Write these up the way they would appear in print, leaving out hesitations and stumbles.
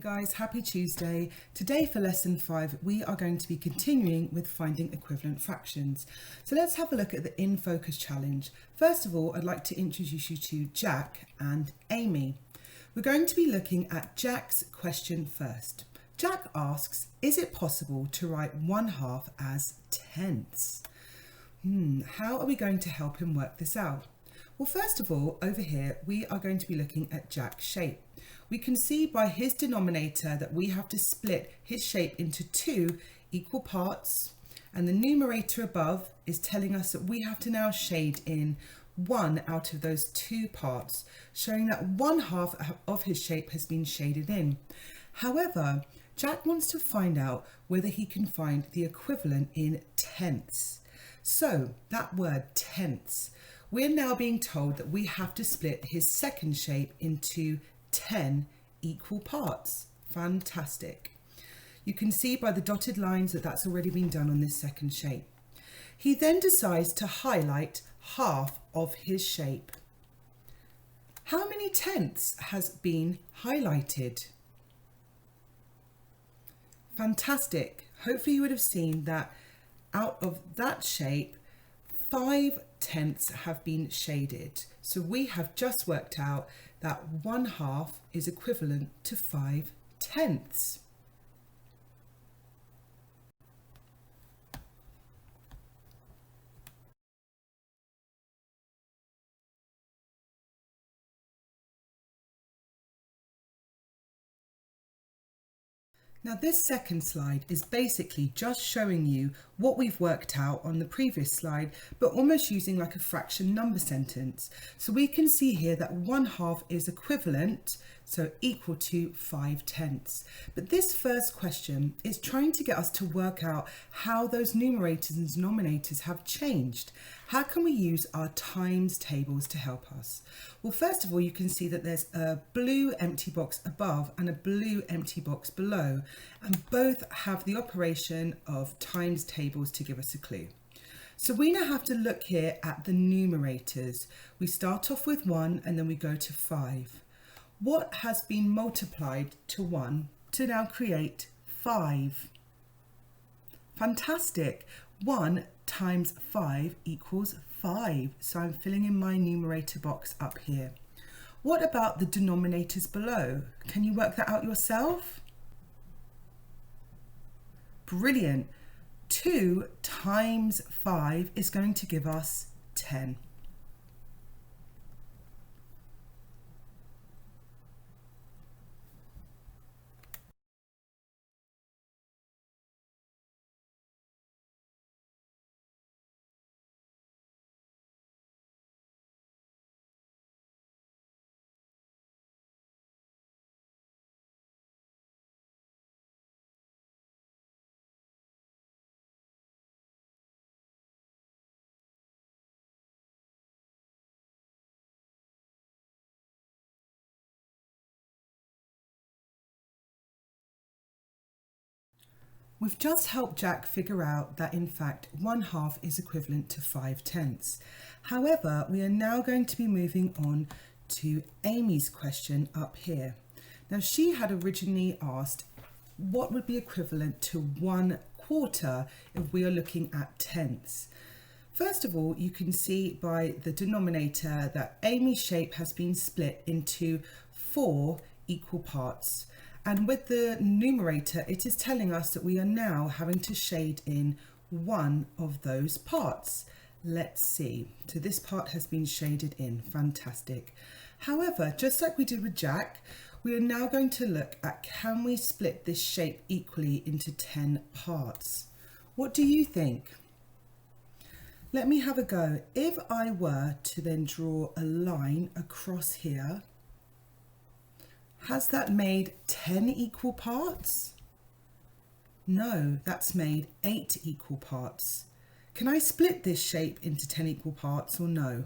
guys, happy Tuesday. Today for lesson 5 we are going to be continuing with finding equivalent fractions. So let's have a look at the in focus challenge. First of all, I'd like to introduce you to Jack and Amy. We're going to be looking at Jack's question first. Jack asks, is it possible to write 1/2 as tenths? How are we going to help him work this out? Well, first of all, over here, we are going to be looking at Jack's shape. We can see by his denominator that we have to split his shape into 2 equal parts, and the numerator above is telling us that we have to now shade in 1 out of those 2 parts, showing that 1/2 of his shape has been shaded in. However, Jack wants to find out whether he can find the equivalent in tenths. So that word tenths, we're now being told that we have to split his second shape into 10 equal parts. Fantastic. You can see by the dotted lines that that's already been done on this second shape. He then decides to highlight half of his shape. How many tenths has been highlighted? Fantastic. Hopefully you would have seen that out of that shape, 5 tenths have been shaded. So we have just worked out that 1/2 is equivalent to 5 tenths. Now this second slide is basically just showing you what we've worked out on the previous slide, but almost using like a fraction number sentence. So we can see here that 1/2 is equivalent, so equal to 5 tenths. But this first question is trying to get us to work out how those numerators and denominators have changed. How can we use our times tables to help us? Well, first of all, you can see that there's a blue empty box above and a blue empty box below, and both have the operation of times tables to give us a clue. So we now have to look here at the numerators. We start off with 1 and then we go to 5. What has been multiplied to 1 to now create 5? Fantastic. 1 times 5 equals 5. So I'm filling in my numerator box up here. What about the denominators below? Can you work that out yourself? Brilliant. 2 times 5 is going to give us 10. We've just helped Jack figure out that in fact 1/2 is equivalent to 5 tenths. However, we are now going to be moving on to Amy's question up here. Now she had originally asked what would be equivalent to 1/4 if we are looking at tenths. First of all, you can see by the denominator that Amy's shape has been split into 4 equal parts. And with the numerator, it is telling us that we are now having to shade in 1 of those parts. Let's see. So this part has been shaded in. Fantastic. However, just like we did with Jack, we are now going to look at, can we split this shape equally into 10 parts? What do you think? Let me have a go. If I were to then draw a line across here, has that made 10 equal parts? No, that's made 8 equal parts. Can I split this shape into 10 equal parts or no?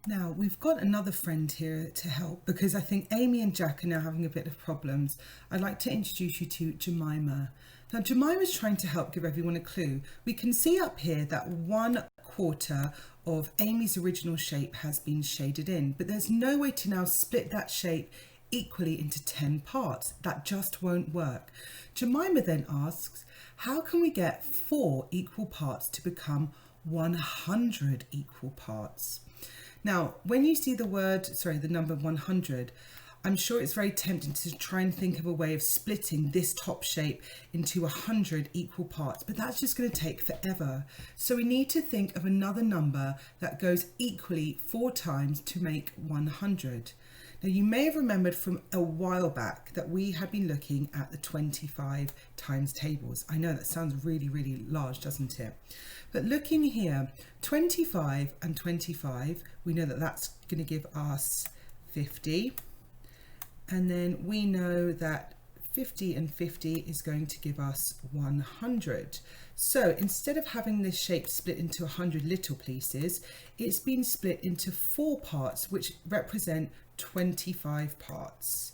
Now we've got another friend here to help because I think Amy and Jack are now having a bit of problems. I'd like to introduce you to Jemima. Now Jemima's trying to help give everyone a clue. We can see up here that 1/4 of Amy's original shape has been shaded in, but there's no way to now split that shape equally into 10 parts. That just won't work. Jemima then asks, how can we get 4 equal parts to become 100 equal parts? Now, when you see the number 100, I'm sure it's very tempting to try and think of a way of splitting this top shape into 100 equal parts, but that's just going to take forever. So we need to think of another number that goes equally 4 times to make 100. Now you may have remembered from a while back that we had been looking at the 25 times tables. I know that sounds really, really large, doesn't it? But looking here, 25 and 25, we know that that's going to give us 50. And then we know that 50 and 50 is going to give us 100. So instead of having this shape split into 100 little pieces, it's been split into 4 parts, which represent 25 parts.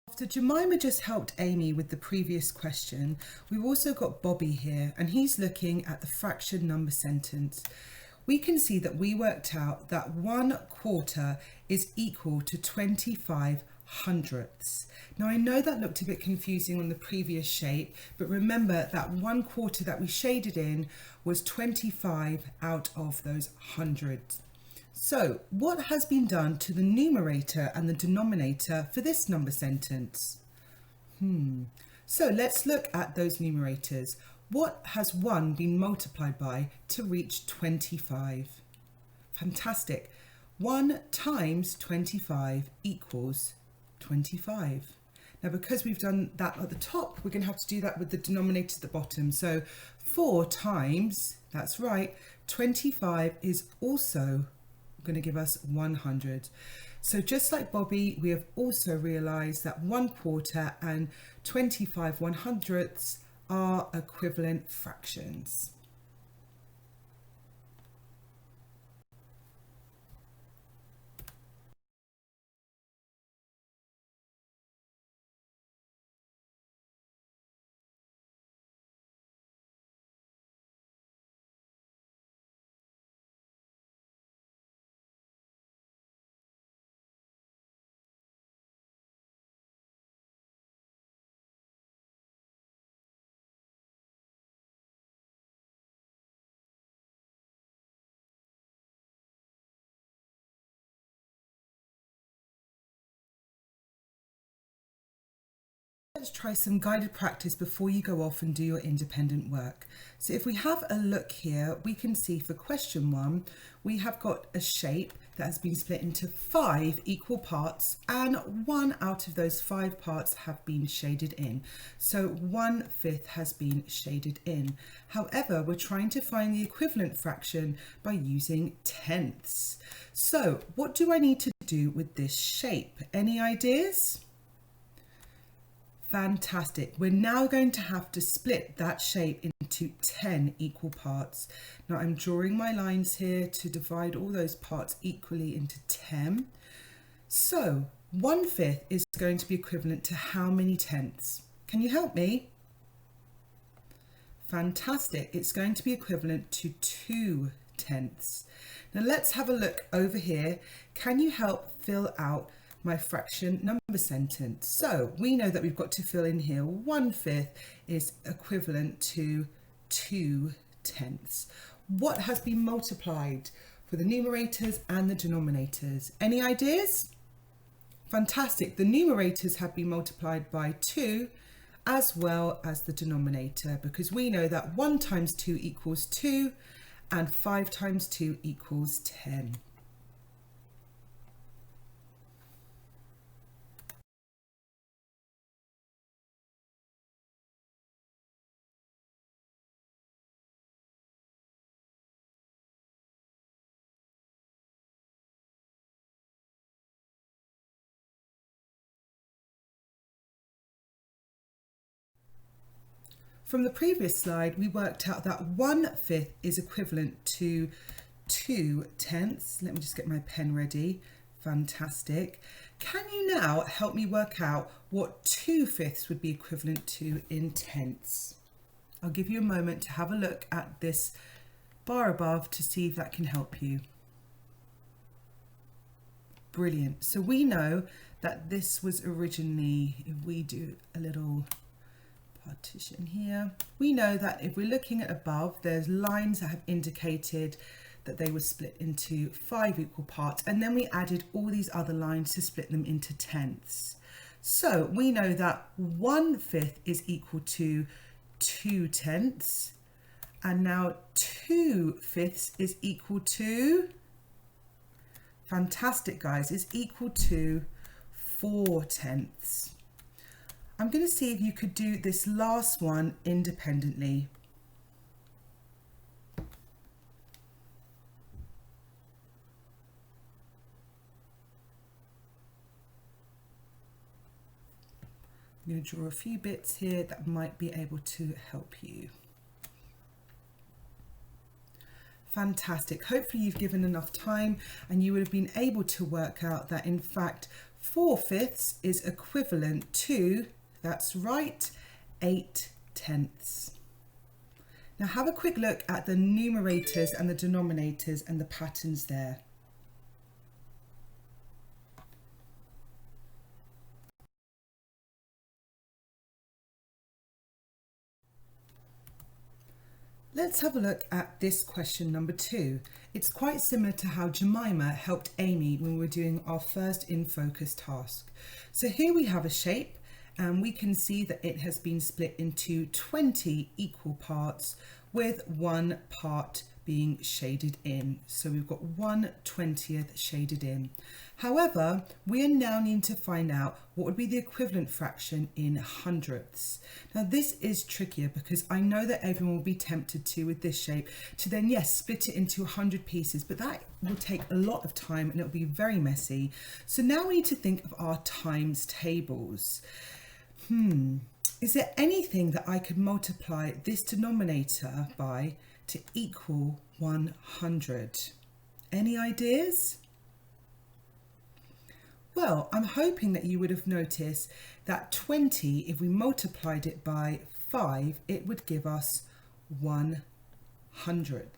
After Jemima just helped Amy with the previous question, we've also got Bobby here, and he's looking at the fraction number sentence. We can see that we worked out that 1/4 is equal to 25 hundredths. Now I know that looked a bit confusing on the previous shape, but remember that 1/4 that we shaded in was 25 out of those hundreds. So what has been done to the numerator and the denominator for this number sentence? So let's look at those numerators. What has 1 been multiplied by to reach 25? Fantastic. 1 times 25 equals 25. Now because we've done that at the top, we're going to have to do that with the denominator at the bottom. So 4 times, that's right, 25 is also going to give us 100. So just like Bobby, we have also realized that 1/4 and 25 100ths are equivalent fractions. Let's try some guided practice before you go off and do your independent work. So if we have a look here, we can see for question 1, we have got a shape that has been split into 5 equal parts, and 1 out of those 5 parts have been shaded in. So 1/5 has been shaded in. However, we're trying to find the equivalent fraction by using tenths. So what do I need to do with this shape? Any ideas? Fantastic. We're now going to have to split that shape into 10 equal parts. Now I'm drawing my lines here to divide all those parts equally into 10. So 1/5 is going to be equivalent to how many tenths? Can you help me? Fantastic. It's going to be equivalent to 2 tenths. Now let's have a look over here. Can you help fill out my fraction number sentence? So we know that we've got to fill in here 1/5 is equivalent to 2 tenths. What has been multiplied for the numerators and the denominators? Any ideas? Fantastic. The numerators have been multiplied by 2 as well as the denominator, because we know that 1 times 2 equals 2 and 5 times 2 equals 10. From the previous slide, we worked out that 1/5 is equivalent to 2/10. Let me just get my pen ready. Fantastic. Can you now help me work out what 2/5 would be equivalent to in tenths? I'll give you a moment to have a look at this bar above to see if that can help you. Brilliant. So we know that this was originally, if we do a little partition here, we know that if we're looking at above, there's lines that have indicated that they were split into 5 equal parts, and then we added all these other lines to split them into tenths. So we know that 1/5 is equal to 2/10, and now 2/5 is equal to, fantastic guys, is equal to 4/10. I'm going to see if you could do this last one independently. I'm going to draw a few bits here that might be able to help you. Fantastic. Hopefully you've given enough time and you would have been able to work out that in fact 4/5 is equivalent to, that's right, 8/10. Now have a quick look at the numerators and the denominators and the patterns there. Let's have a look at this question number 2. It's quite similar to how Jemima helped Amy when we were doing our first in focus task. So here we have a shape and we can see that it has been split into 20 equal parts with 1 part being shaded in. So we've got 1/20 shaded in. However, we are now needing to find out what would be the equivalent fraction in hundredths. Now this is trickier because I know that everyone will be tempted to, with this shape, to then yes, split it into 100 pieces, but that will take a lot of time and it'll be very messy. So now we need to think of our times tables. Is there anything that I could multiply this denominator by to equal 100? Any ideas? Well, I'm hoping that you would have noticed that 20, if we multiplied it by 5, it would give us 100.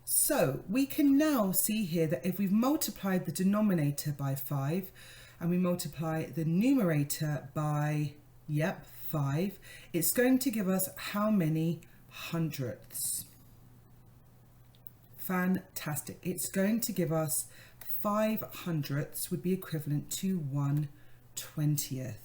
So we can now see here that if we've multiplied the denominator by 5 and we multiply the numerator by, 5, it's going to give us how many hundredths? Fantastic. It's going to give us 5 hundredths would be equivalent to 1/20.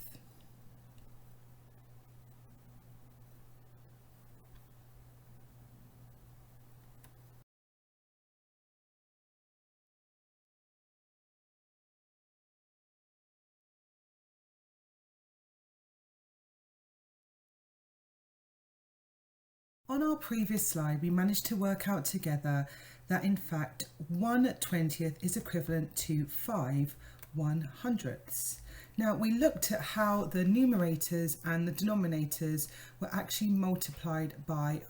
On our previous slide, we managed to work out together that in fact 1/20 is equivalent to 5 100ths. Now we looked at how the numerators and the denominators were actually multiplied by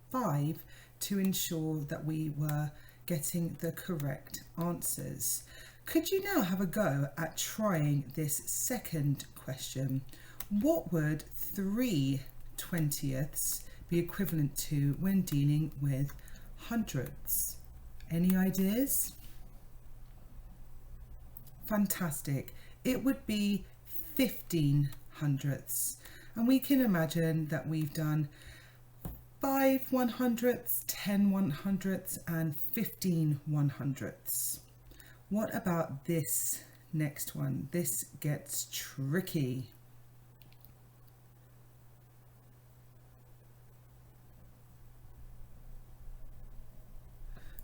5 to ensure that we were getting the correct answers. Could you now have a go at trying this second question? What would 3/20 be equivalent to when dealing with hundredths? Any ideas? Fantastic. It would be 15 hundredths. And we can imagine that we've done 5 100ths, 10 100ths, and 15 100ths. What about this next one? This gets tricky.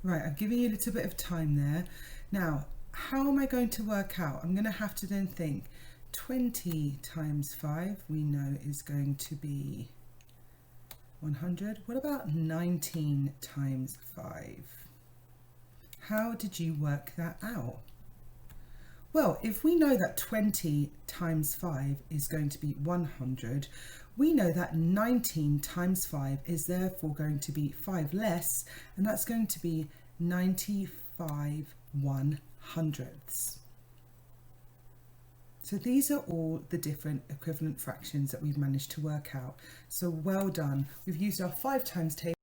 Right, I've given you a little bit of time there. Now, how am I going to work out? I'm going to have to then think 20 times 5 we know is going to be 100. What about 19 times 5? How did you work that out? Well, if we know that 20 times 5 is going to be 100, we know that 19 times 5 is therefore going to be 5 less, and that's going to be 95 100ths. So these are all the different equivalent fractions that we've managed to work out. So well done. We've used our 5 times table